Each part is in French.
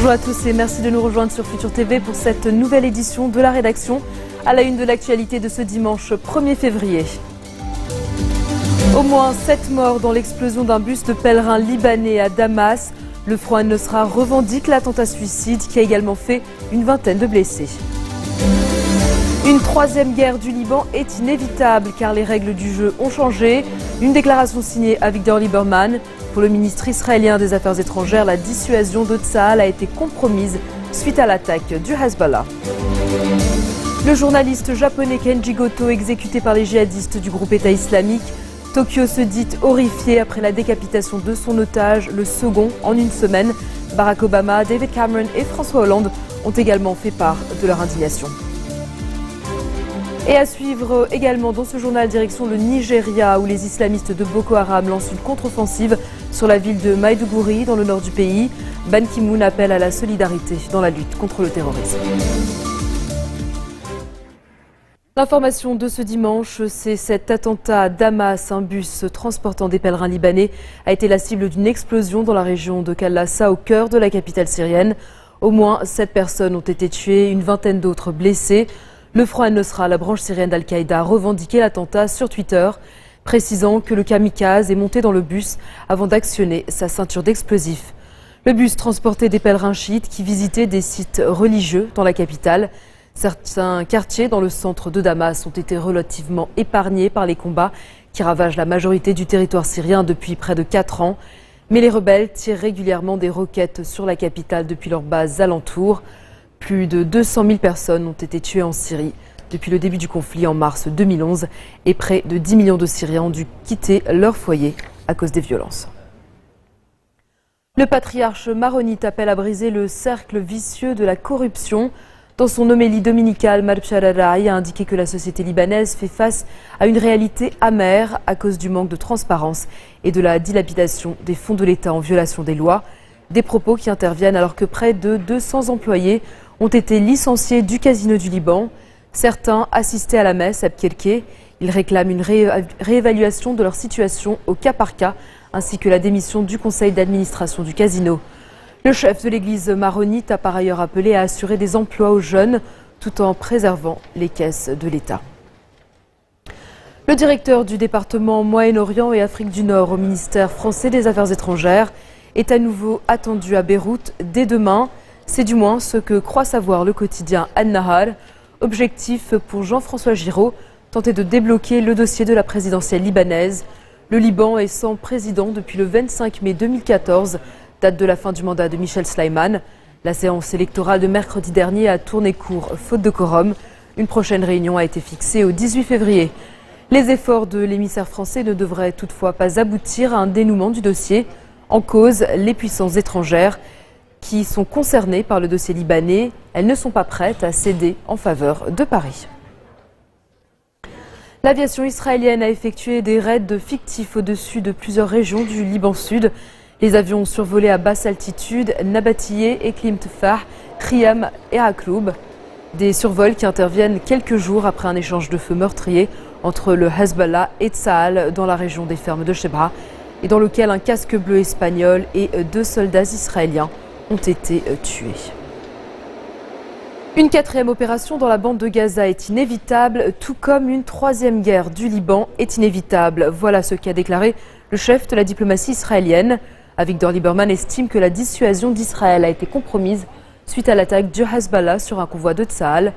Bonjour à tous et merci de nous rejoindre sur Futur TV pour cette nouvelle édition de la rédaction. À la une de l'actualité de ce dimanche 1er février. Au moins 7 morts dans l'explosion d'un bus de pèlerins libanais à Damas. Le Front al-Nosra revendique l'attentat suicide qui a également fait une vingtaine de blessés. Une troisième guerre du Liban est inévitable car les règles du jeu ont changé. Une déclaration signée Avigdor Lieberman. Pour le ministre israélien des Affaires étrangères, la dissuasion de Tsahal a été compromise suite à l'attaque du Hezbollah. Le journaliste japonais Kenji Goto, exécuté par les djihadistes du groupe État islamique. Tokyo se dit horrifié après la décapitation de son otage, le second en une semaine. Barack Obama, David Cameron et François Hollande ont également fait part de leur indignation. Et à suivre également dans ce journal, direction le Nigeria, où les islamistes de Boko Haram lancent une contre-offensive sur la ville de Maiduguri, dans le nord du pays. Ban Ki-moon appelle à la solidarité dans la lutte contre le terrorisme. L'information de ce dimanche, c'est cet attentat à Damas. Un bus transportant des pèlerins libanais a été la cible d'une explosion dans la région de Kallassa, au cœur de la capitale syrienne. Au moins 7 personnes ont été tuées, une vingtaine d'autres blessées. Le Front al-Nosra, la branche syrienne d'Al-Qaïda, a revendiqué l'attentat sur Twitter, précisant que le kamikaze est monté dans le bus avant d'actionner sa ceinture d'explosifs. Le bus transportait des pèlerins chiites qui visitaient des sites religieux dans la capitale. Certains quartiers dans le centre de Damas ont été relativement épargnés par les combats qui ravagent la majorité du territoire syrien depuis près de 4 ans. Mais les rebelles tirent régulièrement des roquettes sur la capitale depuis leurs bases alentours. Plus de 200 000 personnes ont été tuées en Syrie depuis le début du conflit en mars 2011 et près de 10 millions de Syriens ont dû quitter leur foyer à cause des violences. Le patriarche maronite appelle à briser le cercle vicieux de la corruption. Dans son homélie dominicale, Marb Shararai a indiqué que la société libanaise fait face à une réalité amère à cause du manque de transparence et de la dilapidation des fonds de l'État en violation des lois. Des propos qui interviennent alors que près de 200 employés ont été licenciés du casino du Liban. Certains assistaient à la messe à Abkelké. Ils réclament une réévaluation de leur situation au cas par cas, ainsi que la démission du conseil d'administration du casino. Le chef de l'église maronite a par ailleurs appelé à assurer des emplois aux jeunes, tout en préservant les caisses de l'État. Le directeur du département Moyen-Orient et Afrique du Nord au ministère français des Affaires étrangères est à nouveau attendu à Beyrouth dès demain. C'est du moins ce que croit savoir le quotidien An-Nahar. Objectif pour Jean-François Giraud, tenter de débloquer le dossier de la présidentielle libanaise. Le Liban est sans président depuis le 25 mai 2014, date de la fin du mandat de Michel Sleiman. La séance électorale de mercredi dernier a tourné court faute de quorum. Une prochaine réunion a été fixée au 18 février. Les efforts de l'émissaire français ne devraient toutefois pas aboutir à un dénouement du dossier. En cause, les puissances étrangères qui sont concernées par le dossier libanais, elles ne sont pas prêtes à céder en faveur de Paris. L'aviation israélienne a effectué des raids fictifs au-dessus de plusieurs régions du Liban Sud. Les avions ont survolé à basse altitude Nabatiyeh, Eklim Tefah, Khiam et Akloub. Des survols qui interviennent quelques jours après un échange de feux meurtrier entre le Hezbollah et Tsahal dans la région des fermes de Shebra, et dans lequel un casque bleu espagnol et 2 soldats israéliens ont été tués. Une 4e opération dans la bande de Gaza est inévitable, tout comme une 3e guerre du Liban est inévitable. Voilà ce qu'a déclaré le chef de la diplomatie israélienne. Avigdor Lieberman estime que la dissuasion d'Israël a été compromise suite à l'attaque du Hezbollah sur un convoi de Tsahal.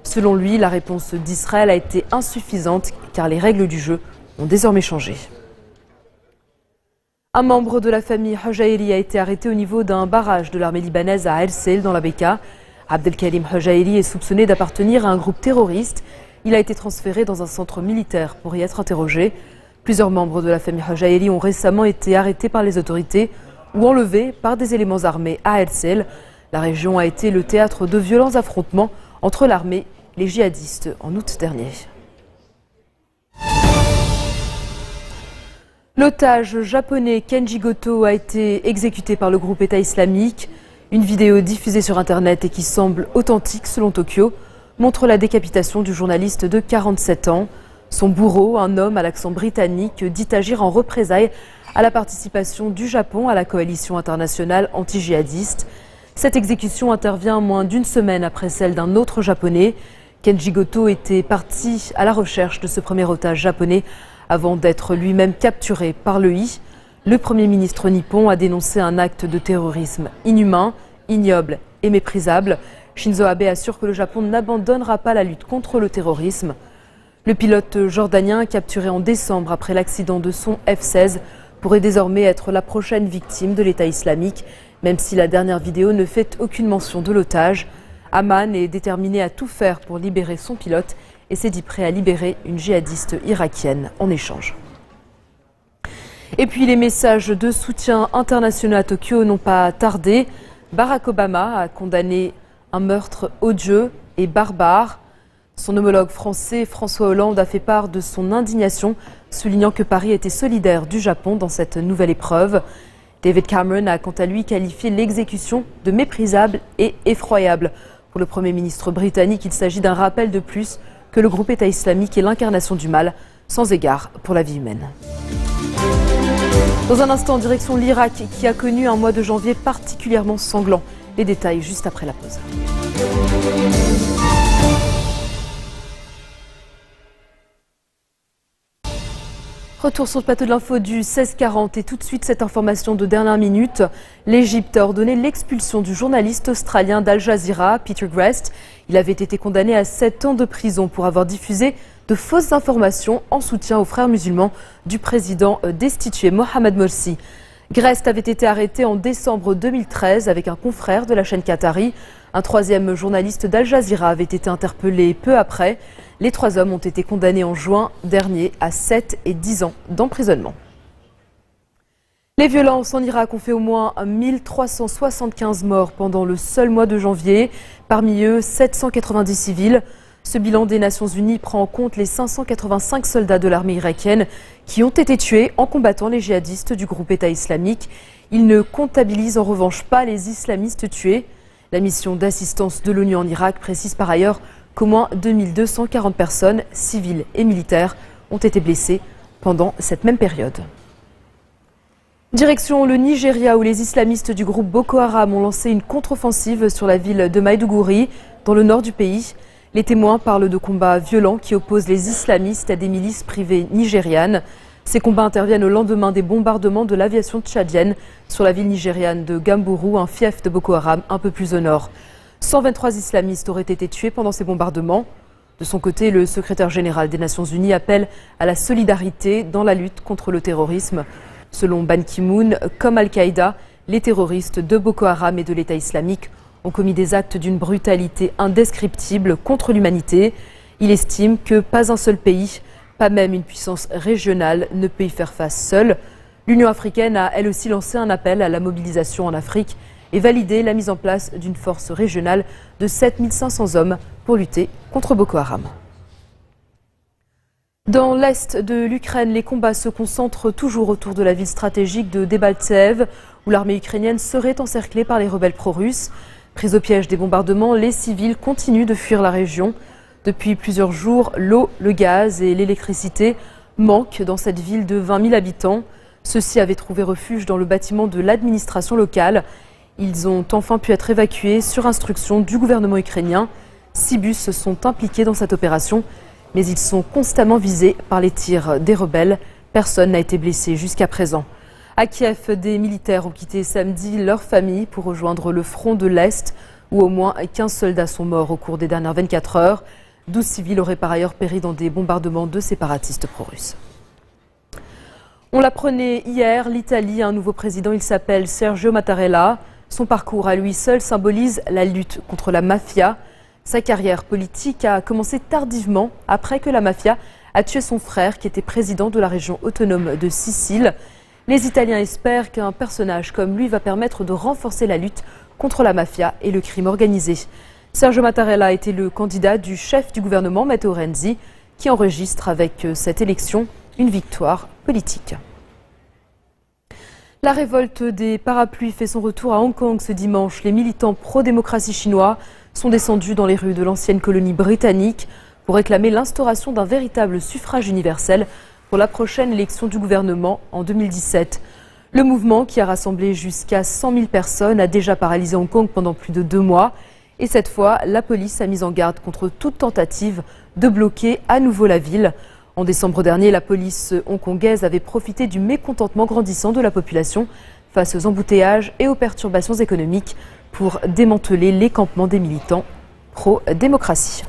Selon lui, la réponse d'Israël a été insuffisante car les règles du jeu ont désormais changé. Un membre de la famille Hojairi a été arrêté au niveau d'un barrage de l'armée libanaise à El-Seil dans la Bekaa. Abdelkarim Hojairi est soupçonné d'appartenir à un groupe terroriste. Il a été transféré dans un centre militaire pour y être interrogé. Plusieurs membres de la famille Hojairi ont récemment été arrêtés par les autorités ou enlevés par des éléments armés à El-Seil. La région a été le théâtre de violents affrontements entre l'armée et les djihadistes en août dernier. L'otage japonais Kenji Goto a été exécuté par le groupe État islamique. Une vidéo diffusée sur Internet et qui semble authentique selon Tokyo montre la décapitation du journaliste de 47 ans. Son bourreau, un homme à l'accent britannique, dit agir en représailles à la participation du Japon à la coalition internationale anti-djihadiste. Cette exécution intervient moins d'une semaine après celle d'un autre Japonais. Kenji Goto était parti à la recherche de ce premier otage japonais avant d'être lui-même capturé par l'EI. Le Premier ministre nippon a dénoncé un acte de terrorisme inhumain, ignoble et méprisable. Shinzo Abe assure que le Japon n'abandonnera pas la lutte contre le terrorisme. Le pilote jordanien, capturé en décembre après l'accident de son F-16, pourrait désormais être la prochaine victime de l'État islamique, même si la dernière vidéo ne fait aucune mention de l'otage. Amman est déterminé à tout faire pour libérer son pilote et s'est dit prêt à libérer une djihadiste irakienne en échange. Et puis les messages de soutien internationaux à Tokyo n'ont pas tardé. Barack Obama a condamné un meurtre odieux et barbare. Son homologue français, François Hollande, a fait part de son indignation, soulignant que Paris était solidaire du Japon dans cette nouvelle épreuve. David Cameron a quant à lui qualifié l'exécution de méprisable et effroyable. Pour le Premier ministre britannique, il s'agit d'un rappel de plus que le groupe État islamique est l'incarnation du mal, sans égard pour la vie humaine. Dans un instant, en direction l'Irak, qui a connu un mois de janvier particulièrement sanglant. Les détails juste après la pause. Retour sur le plateau de l'info du 16h40 et tout de suite cette information de dernière minute. L'Égypte a ordonné l'expulsion du journaliste australien d'Al Jazeera, Peter Grest. Il avait été condamné à 7 ans de prison pour avoir diffusé de fausses informations en soutien aux frères musulmans du président destitué Mohamed Morsi. Grest avait été arrêté en décembre 2013 avec un confrère de la chaîne qatari. Un troisième journaliste d'Al Jazeera avait été interpellé peu après. Les 3 hommes ont été condamnés en juin dernier à 7 et 10 ans d'emprisonnement. Les violences en Irak ont fait au moins 1375 morts pendant le seul mois de janvier. Parmi eux, 790 civils. Ce bilan des Nations Unies prend en compte les 585 soldats de l'armée irakienne qui ont été tués en combattant les djihadistes du groupe État islamique. Il ne comptabilise en revanche pas les islamistes tués. La mission d'assistance de l'ONU en Irak précise par ailleurs qu'au moins 2240 personnes, civiles et militaires, ont été blessées pendant cette même période. Direction le Nigeria où les islamistes du groupe Boko Haram ont lancé une contre-offensive sur la ville de Maiduguri, dans le nord du pays. Les témoins parlent de combats violents qui opposent les islamistes à des milices privées nigérianes. Ces combats interviennent au lendemain des bombardements de l'aviation tchadienne sur la ville nigériane de Gamburu, un fief de Boko Haram un peu plus au nord. 123 islamistes auraient été tués pendant ces bombardements. De son côté, le secrétaire général des Nations Unies appelle à la solidarité dans la lutte contre le terrorisme. Selon Ban Ki-moon, comme Al-Qaïda, les terroristes de Boko Haram et de l'État islamique ont commis des actes d'une brutalité indescriptible contre l'humanité. Il estime que pas un seul pays, pas même une puissance régionale, ne peut y faire face seul. L'Union africaine a elle aussi lancé un appel à la mobilisation en Afrique et validé la mise en place d'une force régionale de 7500 hommes pour lutter contre Boko Haram. Dans l'est de l'Ukraine, les combats se concentrent toujours autour de la ville stratégique de Debaltsev, où l'armée ukrainienne serait encerclée par les rebelles pro-russes. Pris au piège des bombardements, les civils continuent de fuir la région. Depuis plusieurs jours, l'eau, le gaz et l'électricité manquent dans cette ville de 20 000 habitants. Ceux-ci avaient trouvé refuge dans le bâtiment de l'administration locale. Ils ont enfin pu être évacués sur instruction du gouvernement ukrainien. 6 bus sont impliqués dans cette opération, mais ils sont constamment visés par les tirs des rebelles. Personne n'a été blessé jusqu'à présent. À Kiev, des militaires ont quitté samedi leur famille pour rejoindre le front de l'Est, où au moins 15 soldats sont morts au cours des dernières 24 heures. 12 civils auraient par ailleurs péri dans des bombardements de séparatistes pro-russes. On l'apprenait hier, l'Italie a un nouveau président, il s'appelle Sergio Mattarella. Son parcours à lui seul symbolise la lutte contre la mafia. Sa carrière politique a commencé tardivement après que la mafia a tué son frère qui était président de la région autonome de Sicile. Les Italiens espèrent qu'un personnage comme lui va permettre de renforcer la lutte contre la mafia et le crime organisé. Sergio Mattarella a été le candidat du chef du gouvernement Matteo Renzi qui enregistre avec cette élection une victoire politique. La révolte des parapluies fait son retour à Hong Kong ce dimanche. Les militants pro-démocratie chinois sont descendus dans les rues de l'ancienne colonie britannique pour réclamer l'instauration d'un véritable suffrage universel pour la prochaine élection du gouvernement en 2017. Le mouvement, qui a rassemblé jusqu'à 100 000 personnes, a déjà paralysé Hong Kong pendant plus de 2 mois. Et cette fois, la police a mis en garde contre toute tentative de bloquer à nouveau la ville. En décembre dernier, la police hongkongaise avait profité du mécontentement grandissant de la population face aux embouteillages et aux perturbations économiques pour démanteler les campements des militants pro-démocratie.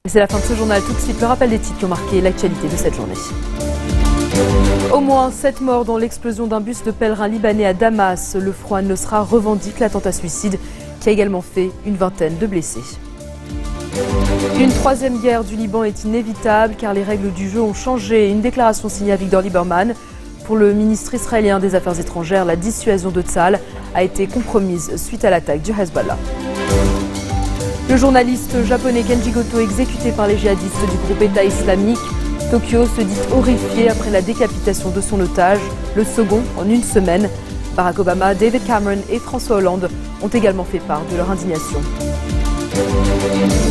C'est la fin de ce journal. Tout de suite, le rappel des titres qui ont marqué l'actualité de cette journée. Au moins 7 morts dans l'explosion d'un bus de pèlerins libanais à Damas. Le Front al-Nosra revendique l'attentat suicide qui a également fait une vingtaine de blessés. Une troisième guerre du Liban est inévitable car les règles du jeu ont changé. Une déclaration signée à Victor Lieberman. Pour le ministre israélien des Affaires étrangères, la dissuasion de Tzahal a été compromise suite à l'attaque du Hezbollah. Le journaliste japonais Kenji Goto exécuté par les djihadistes du groupe État islamique. Tokyo se dit horrifié après la décapitation de son otage, le second en une semaine. Barack Obama, David Cameron et François Hollande ont également fait part de leur indignation.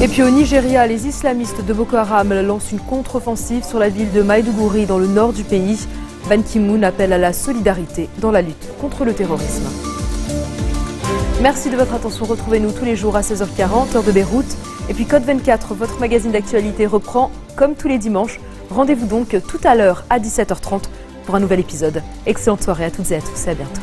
Et puis au Nigeria, les islamistes de Boko Haram lancent une contre-offensive sur la ville de Maiduguri dans le nord du pays. Ban Ki-moon appelle à la solidarité dans la lutte contre le terrorisme. Merci de votre attention. Retrouvez-nous tous les jours à 16h40, heure de Beyrouth. Et puis Code 24, votre magazine d'actualité reprend comme tous les dimanches. Rendez-vous donc tout à l'heure à 17h30 pour un nouvel épisode. Excellente soirée à toutes et à tous et à bientôt.